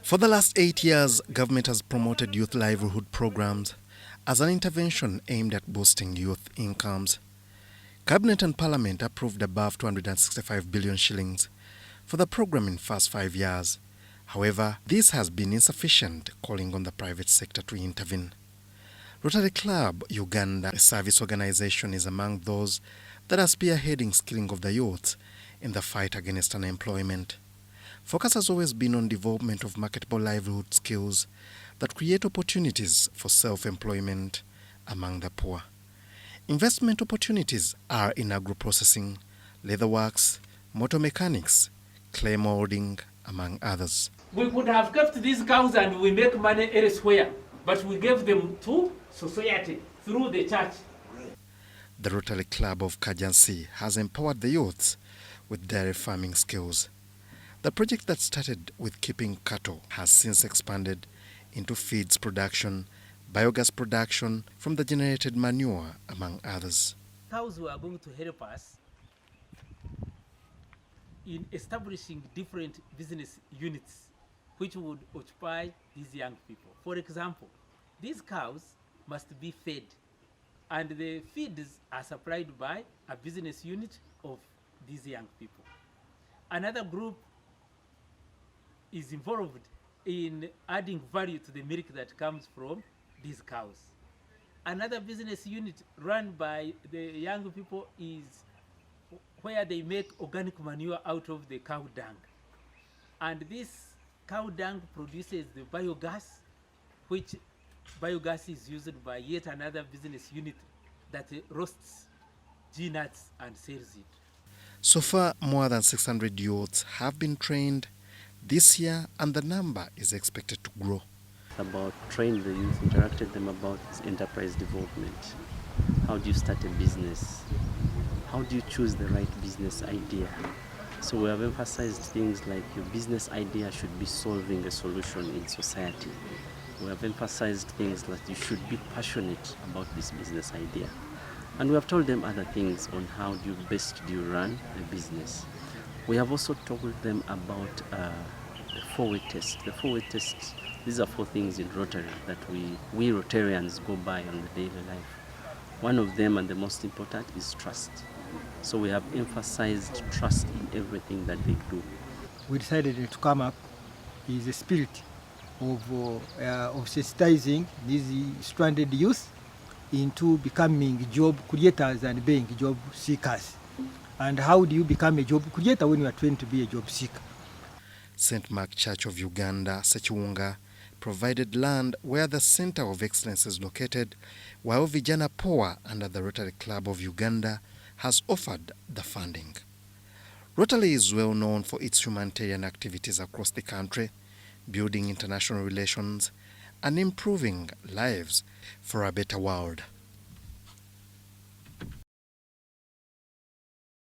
For the last 8 years, government has promoted youth livelihood programs as an intervention aimed at boosting youth incomes. Cabinet and Parliament approved above 265 billion shillings for the program in first 5 years. However, this has been insufficient, calling on the private sector to intervene. Rotary Club Uganda, a service organization, is among those that are spearheading skilling of the youth in the fight against unemployment. Focus has always been on development of marketable livelihood skills that create opportunities for self-employment among the poor. Investment opportunities are in agro-processing, leatherworks, motor mechanics, clay molding, among others. We could have kept these cows and we make money elsewhere, but we gave them to society through the church. The Rotary Club of Kajansi has empowered the youths with dairy farming skills. The project that started with keeping cattle has since expanded into feeds production, biogas production from the generated manure, among others. Cows were going to help us in establishing different business units which would occupy these young people. For example, these cows must be fed, and the feeds are supplied by a business unit of these young people. Another group is involved in adding value to the milk that comes from these cows. Another business unit run by the young people is where they make organic manure out of the cow dung. And this cow dung produces the biogas, which biogas is used by yet another business unit that roasts peanuts and sells it. So far, more than 600 youths have been trained this year, and the number is expected to grow. About train the youth, interacted them about enterprise development. How do you start a business? How do you choose the right business idea? So we have emphasized things like your business idea should be solving a solution in society. We have emphasized things like you should be passionate about this business idea. And we have told them other things on how do you run a business. We have also told them about the four-way test. The four-way test, these are 4 things in Rotary that we Rotarians go by on the daily life. One of them, and the most important, is trust. So we have emphasized trust in everything that they do. We decided to come up with a spirit of sensitizing these stranded youth into becoming job creators and being job seekers. And how do you become a job creator when you are trained to be a job seeker? St. Mark Church of Uganda, Sechiwunga, provided land where the Center of Excellence is located, while Vijana Power under the Rotary Club of Uganda has offered the funding. Rotary is well known for its humanitarian activities across the country, building international relations and improving lives for a better world.